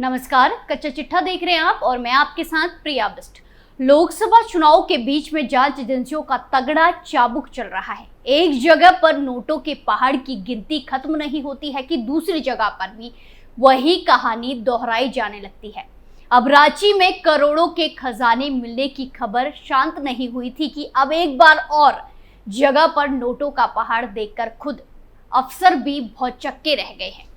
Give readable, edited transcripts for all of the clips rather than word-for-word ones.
नमस्कार, कच्चा चिट्ठा देख रहे हैं आप और मैं आपके साथ प्रिया बिस्ट। लोकसभा चुनाव के बीच में जांच एजेंसियों का तगड़ा चाबुक चल रहा है। एक जगह पर नोटों के पहाड़ की गिनती खत्म नहीं होती है कि दूसरी जगह पर भी वही कहानी दोहराई जाने लगती है। अब रांची में करोड़ों के खजाने मिलने की खबर शांत नहीं हुई थी कि अब एक बार और जगह पर नोटों का पहाड़ देखकर खुद अफसर भी भौचक्के रह गए हैं,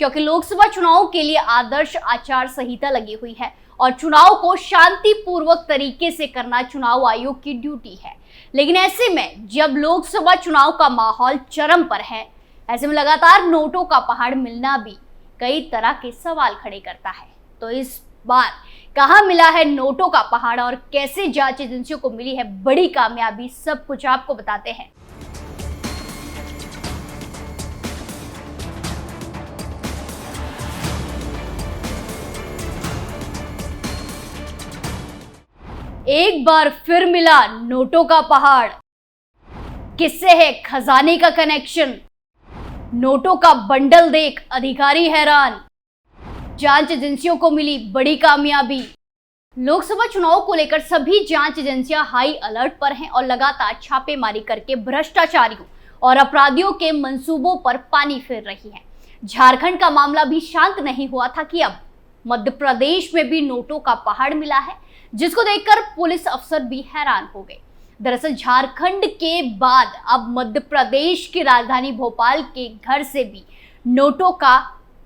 क्योंकि लोकसभा चुनाव के लिए आदर्श आचार संहिता लगी हुई है और चुनाव को शांतिपूर्वक तरीके से करना चुनाव आयोग की ड्यूटी है। लेकिन ऐसे में जब लोकसभा चुनाव का माहौल चरम पर है, ऐसे में लगातार नोटों का पहाड़ मिलना भी कई तरह के सवाल खड़े करता है। तो इस बार कहां मिला है नोटों का पहाड़ और कैसे जांच एजेंसियों को मिली है बड़ी कामयाबी, सब कुछ आपको बताते हैं। एक बार फिर मिला नोटों का पहाड़। किससे है खजाने का कनेक्शन? नोटों का बंडल देख अधिकारी हैरान। जांच एजेंसियों को मिली बड़ी कामयाबी। लोकसभा चुनाव को लेकर सभी जांच एजेंसियां हाई अलर्ट पर हैं और लगातार छापेमारी करके भ्रष्टाचारियों और अपराधियों के मंसूबों पर पानी फेर रही है। झारखंड का मामला भी शांत नहीं हुआ था कि अब मध्य प्रदेश में भी नोटों का पहाड़ मिला है, जिसको देखकर पुलिस अफसर भी हैरान हो गए। दरअसल झारखंड के बाद अब मध्य प्रदेश की राजधानी भोपाल के घर से भी नोटों का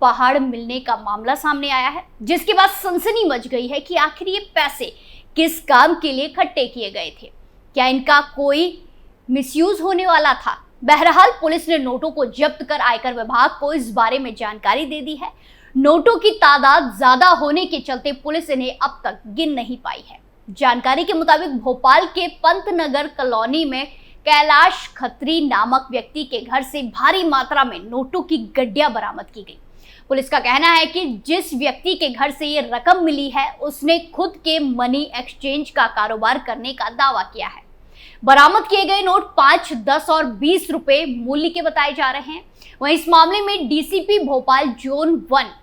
पहाड़ मिलने का मामला सामने आया है, जिसके बाद सनसनी मच गई है कि आखिर ये पैसे किस काम के लिए इकट्ठे किए गए थे। क्या इनका कोई मिसयूज होने वाला था? बहरहाल पुलिस ने नोटों को जब्त कर आयकर विभाग को इस बारे में जानकारी दे दी है। नोटों की तादाद ज्यादा होने के चलते पुलिस इन्हें अब तक गिन नहीं पाई है। जानकारी के मुताबिक भोपाल के पंतनगर कॉलोनी में कैलाश खत्री नामक व्यक्ति के घर से भारी मात्रा में नोटों की गड्डियां बरामद की गई। पुलिस का कहना है कि जिस व्यक्ति के घर से ये रकम मिली है, उसने खुद के मनी एक्सचेंज का कारोबार करने का दावा किया है। बरामद किए गए नोट 5, 10 और 20 रुपए मूल्य के बताए जा रहे हैं। वहीं इस मामले में डीसीपी भोपाल जोन 1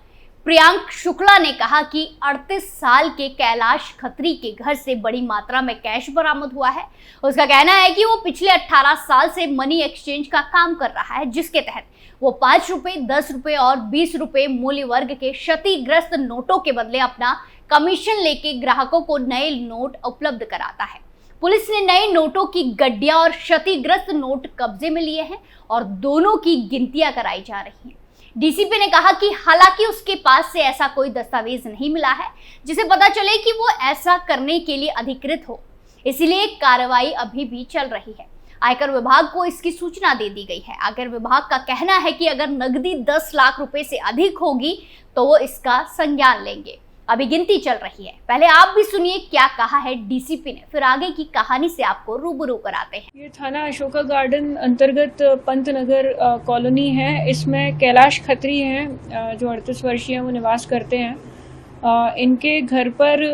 प्रियांक शुक्ला ने कहा कि 38 साल के कैलाश खत्री के घर से बड़ी मात्रा में कैश बरामद हुआ है। उसका कहना है कि वो पिछले 18 साल से मनी एक्सचेंज का काम कर रहा है, जिसके तहत वो 5 रुपए, 10 रुपए और 20 रुपए मूल्य वर्ग के क्षतिग्रस्त नोटों के बदले अपना कमीशन लेके ग्राहकों को नए नोट उपलब्ध कराता है। पुलिस ने नए नोटों की गड्डियां और क्षतिग्रस्त नोट कब्जे में लिए हैं और दोनों की गिनतियां कराई जा रही हैं। डीसीपी ने कहा कि हालांकि उसके पास से ऐसा कोई दस्तावेज नहीं मिला है जिसे पता चले कि वो ऐसा करने के लिए अधिकृत हो, इसलिए कार्रवाई अभी भी चल रही है। आयकर विभाग को इसकी सूचना दे दी गई है। आयकर विभाग का कहना है कि अगर नकदी 10 लाख रुपए से अधिक होगी तो वो इसका संज्ञान लेंगे। अभी गिनती चल रही है। पहले आप भी सुनिए क्या कहा है डीसीपी ने, फिर आगे की कहानी से आपको रूबरू कराते हैं। ये थाना अशोका गार्डन अंतर्गत पंतनगर कॉलोनी है। इसमें कैलाश खत्री हैं जो 38 वर्षीय वो निवास करते हैं। इनके घर पर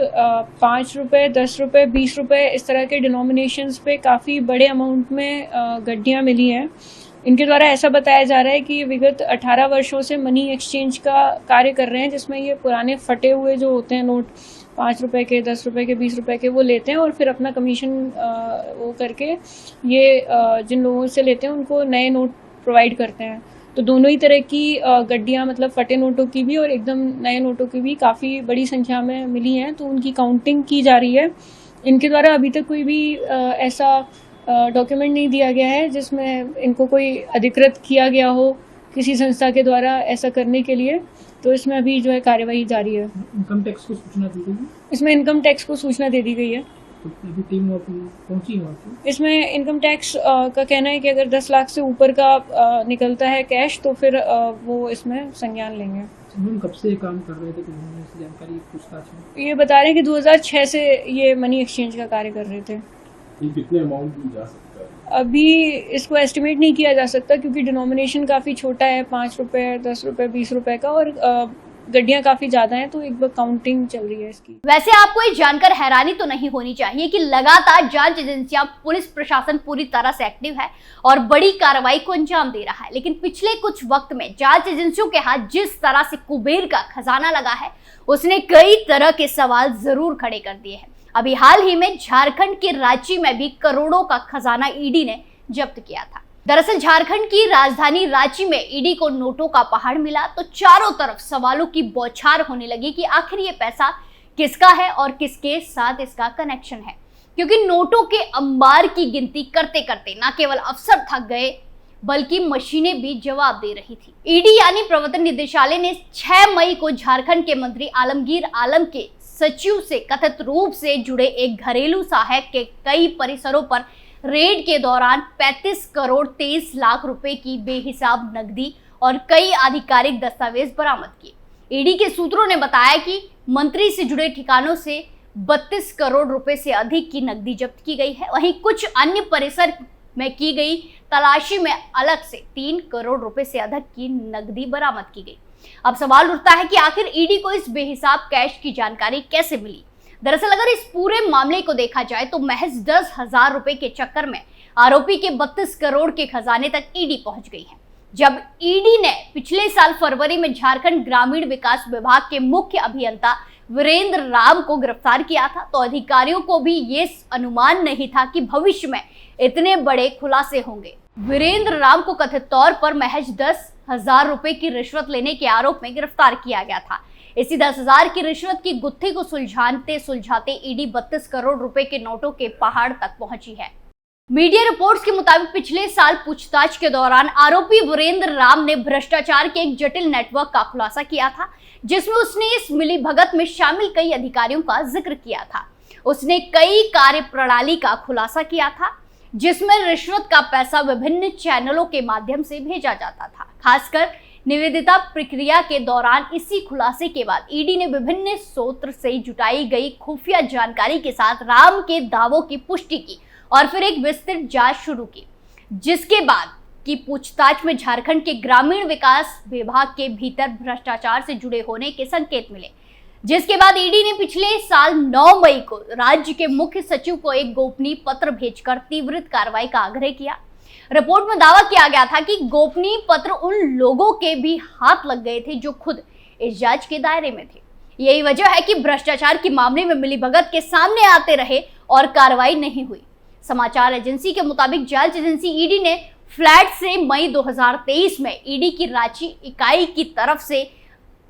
5 रुपए, 10 रुपए, 20 रुपए इस तरह के डिनोमिनेशंस पे काफ़ी बड़े अमाउंट में गड्डियाँ मिली हैं। इनके द्वारा ऐसा बताया जा रहा है कि विगत 18 वर्षों से मनी एक्सचेंज का कार्य कर रहे हैं, जिसमें ये पुराने फटे हुए जो होते हैं नोट 5 रुपए के, 10 रुपए के, 20 रुपए के, वो लेते हैं और फिर अपना कमीशन वो करके ये जिन लोगों से लेते हैं उनको नए नोट प्रोवाइड करते हैं। तो दोनों ही तरह की गड्डियाँ, मतलब फटे नोटों की भी और एकदम नए नोटों की भी काफ़ी बड़ी संख्या में मिली हैं, तो उनकी काउंटिंग की जा रही है। इनके द्वारा अभी तक कोई भी ऐसा डॉक्यूमेंट नहीं दिया गया है जिसमें इनको कोई अधिकृत किया गया हो किसी संस्था के द्वारा ऐसा करने के लिए। तो इसमें अभी जो है कार्यवाही जारी है। इनकम टैक्स को सूचना दी गई है? इसमें इनकम टैक्स को सूचना दे दी गई है। तो अभी टीम पहुंची वहाँ पे? इसमें इनकम टैक्स का कहना है कि अगर 10 लाख से ऊपर का निकलता है कैश तो फिर वो इसमें संज्ञान लेंगे। कब से काम कर रहे थे, कुछ जानकारी पूछताछ में? ये बता रहे हैं कि 2006 से ये मनी एक्सचेंज का कार्य कर रहे थे। ये कितने अमाउंट में जा सकता है? अभी इसको एस्टिमेट नहीं किया जा सकता क्योंकि डिनोमिनेशन काफ़ी छोटा है, 5 रुपए, 10 रुपए, 20 रुपए का, और गड्डियां काफी ज्यादा हैं, तो एक बार काउंटिंग चल रही है इसकी। वैसे आपको ये जानकर हैरानी तो नहीं होनी चाहिए कि लगातार जांच एजेंसियां, पुलिस प्रशासन पूरी तरह से एक्टिव है और बड़ी कार्रवाई को अंजाम दे रहा है। लेकिन पिछले कुछ वक्त में जांच एजेंसियों के हाथ जिस तरह से कुबेर का खजाना लगा है, उसने कई तरह के सवाल जरूर खड़े कर दिए हैं। अभी हाल ही में झारखंड के रांची में भी करोड़ों का खजाना ईडी ने जब्त किया था। दरअसल झारखंड की राजधानी रांची में ईडी को नोटों का पहाड़ मिला तो चारों तरफ सवालों की बौछार होने लगी कि आखिर ये पैसा किसका है और किसके साथ इसका कनेक्शन है, क्योंकि नोटों के अंबार की गिनती करते करते न केवल अफसर थक गए बल्कि मशीनें भी जवाब दे रही थी। ईडी यानी प्रवर्तन निदेशालय ने 6 मई को झारखंड के मंत्री आलमगीर आलम के सचिव से कथित रूप से जुड़े एक घरेलू सहायक के कई परिसरों पर रेड के दौरान 35 करोड़ 23 लाख रुपए की बेहिसाब नकदी और कई आधिकारिक दस्तावेज बरामद किए। ईडी के सूत्रों ने बताया कि मंत्री से जुड़े ठिकानों से 32 करोड़ रुपए से अधिक की नकदी जब्त की गई है। वहीं कुछ अन्य परिसर में की गई तलाशी में अलग से 3 करोड़ रुपए से अधिक की नकदी बरामद की गई। अब सवाल उठता है कि आखिर ईडी को इस बेहिसाब कैश की जानकारी कैसे मिली। दरअसल अगर इस पूरे मामले को देखा जाए तो महज 10,000 रुपए के चक्कर में आरोपी के 32 करोड़ के खजाने तक ईडी पहुंच गई है। जब ईडी ने पिछले साल फरवरी में झारखंड ग्रामीण विकास विभाग के मुख्य अभियंता वीरेंद्र राम को गिरफ्तार किया था, तो अधिकारियों को भी ये अनुमान नहीं था कि भविष्य में इतने बड़े खुलासे होंगे। वीरेंद्र राम को कथित तौर पर महज 10,000 रुपए की रिश्वत लेने के आरोप में गिरफ्तार किया गया था। इसी 10,000 की रिश्वत की गुत्थी को सुलझाते सुलझाते ईडी 32 करोड़ रुपए के नोटों के पहाड़ तक पहुंची है। मीडिया रिपोर्ट्स के मुताबिक पिछले साल पूछताछ के दौरान आरोपी वीरेंद्र राम ने भ्रष्टाचार के एक जटिल नेटवर्क का खुलासा किया था, जिसमें उसने इस मिलीभगत में शामिल कई अधिकारियों का जिक्र किया था। उसने कई कार्य प्रणाली का खुलासा किया था, जिसमें रिश्वत का पैसा विभिन्न चैनलों के माध्यम से भेजा जाता था। खासकर निवेदिता प्रक्रिया के दौरान इसी खुलासे के बाद ईडी ने विभिन्न स्रोत से जुटाई गई खुफिया जानकारी के साथ राम के दावों की पुष्टि की और फिर एक विस्तृत जांच शुरू की, जिसके बाद की पूछताछ में झारखंड के ग्रामीण विकास विभाग के भीतर भ्रष्टाचार से जुड़े होने के संकेत मिले, जिसके बाद ईडी ने पिछले साल 9 मई को राज्य के मुख्य सचिव को एक गोपनीय पत्र भेजकर तीव्र कार्रवाई का आग्रह किया। रिपोर्ट में दावा किया गया था कि गोपनीय पत्र उन लोगों के भी हाथ लग गए थे जो खुद इस जांच के दायरे में थे। यही वजह है कि भ्रष्टाचार के मामले में मिलीभगत के सामने आते रहे और कार्रवाई नहीं हुई। समाचार एजेंसी के मुताबिक जांच एजेंसी ईडी ने फ्लैट से मई 2023 में ईडी की रांची इकाई की तरफ से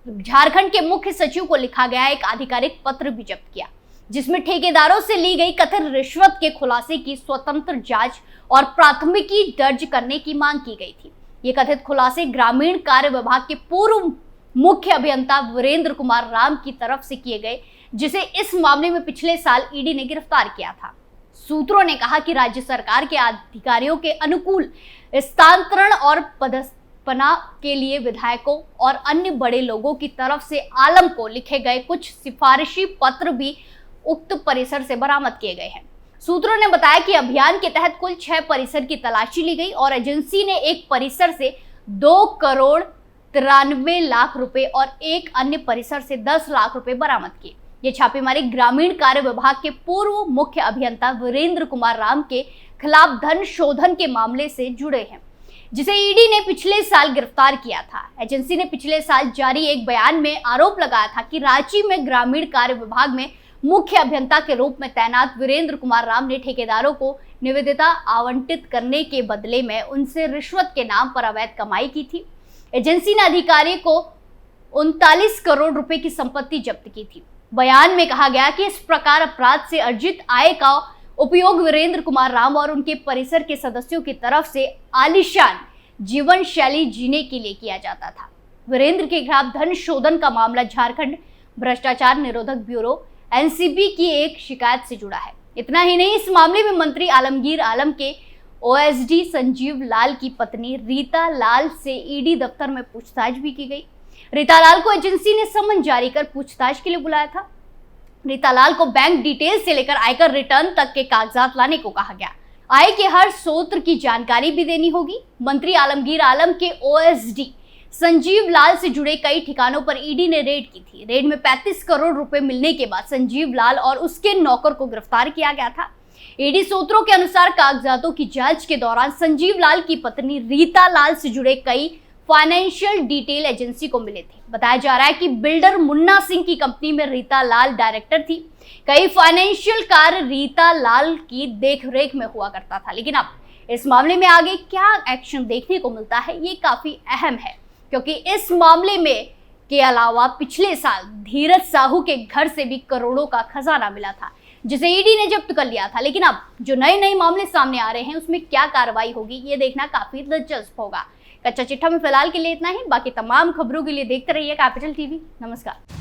झारखंड के मुख्य सचिव को लिखा गया एक आधिकारिक पत्र भी जब्त किया, जिसमें ठेकेदारों से ली गई कथित रिश्वत के खुलासे की स्वतंत्र जांच और प्राथमिकी दर्ज करने की मांग की गई थी। ये कथित खुलासे ग्रामीण कार्य विभाग के पूर्व मुख्य अभियंता वीरेंद्र कुमार राम की तरफ से किए गए, जिसे इस मामले में पिछले साल ईडी ने गिरफ्तार किया था। सूत्रों ने कहा कि राज्य सरकार के अधिकारियों के अनुकूल स्थानांतरण और पदस्थापना के लिए विधायकों और अन्य बड़े लोगों की तरफ से आलम को लिखे गए कुछ सिफारिशी पत्र भी उक्त परिसर से बरामद किए गए हैं। सूत्रों ने बताया कि अभियान के तहत कुल 6 परिसर की तलाशी ली गई और एजेंसी ने एक परिसर से 2 करोड़ 93 लाख रुपए और एक अन्य परिसर से 10 लाख रुपए बरामद किए। ये छापेमारी ग्रामीण कार्य विभाग के पूर्व मुख्य अभियंता वीरेंद्र कुमार राम के खिलाफ धन शोधन के मामले से जुड़े हैं, जिसे ईडी ने पिछले साल गिरफ्तार किया था। एजेंसी ने पिछले साल जारी एक बयान में आरोप लगाया था कि रांची में ग्रामीण कार्य विभाग में मुख्य अभियंता के रूप में तैनात वीरेंद्र कुमार राम ने ठेकेदारों को निवेदिता आवंटित करने के बदले में उनसे रिश्वत के नाम पर अवैध कमाई की थी। एजेंसी ने अधिकारी को 39 करोड़ रुपए की संपत्ति जब्त की थी। बयान में कहा गया कि इस प्रकार अपराध से अर्जित आय का उपयोग वीरेंद्र कुमार राम और उनके परिसर के सदस्यों की तरफ से आलीशान जीवन शैली जीने के लिए किया जाता था। वीरेंद्र के खिलाफ धन शोधन का मामला झारखंड भ्रष्टाचार निरोधक ब्यूरो एनसीबी की एक शिकायत से जुड़ा है। इतना ही नहीं, इस मामले में मंत्री आलमगीर आलम के ओएसडी संजीव लाल की पत्नी रीता लाल से ईडी दफ्तर में पूछताछ भी की गई। रीता लाल को एजेंसी ने समन जारी कर पूछताछ के लिए बुलाया था। रीता लाल को बैंक डिटेल से लेकर आयकर रिटर्न तक के कागजात लाने को कहा गया। आय के हर स्रोत की जानकारी भी देनी होगी। मंत्री आलमगीर आलम के ओएसडी संजीव लाल से जुड़े कई ठिकानों पर ईडी ने रेड की थी। रेड में 35 करोड़ रुपए मिलने के बाद संजीव लाल और उसके नौकर को गिरफ्तार किया गया था। ईडी सूत्रों के अनुसार कागजातों की जांच के दौरान संजीव लाल की पत्नी रीता लाल से जुड़े कई फाइनेंशियल डिटेल एजेंसी को मिले थे। बताया जा रहा है कि बिल्डर मुन्ना सिंह की कंपनी में रीता लाल डायरेक्टर थी। कई फाइनेंशियल कार्य रीता लाल की देखरेख में हुआ करता था। लेकिन अब इस मामले में आगे क्या एक्शन देखने को मिलता है, ये काफी अहम है, क्योंकि इस मामले में के अलावा पिछले साल धीरज साहू के घर से भी करोड़ों का खजाना मिला था, जिसे ईडी ने जब्त कर लिया था। लेकिन अब जो नए मामले सामने आ रहे हैं उसमें क्या कार्रवाई होगी, ये देखना काफी दिलचस्प होगा। कच्चा चिट्ठा में फिलहाल के लिए इतना ही। बाकी तमाम खबरों के लिए देखते रहिए कैपिटल टीवी। नमस्कार।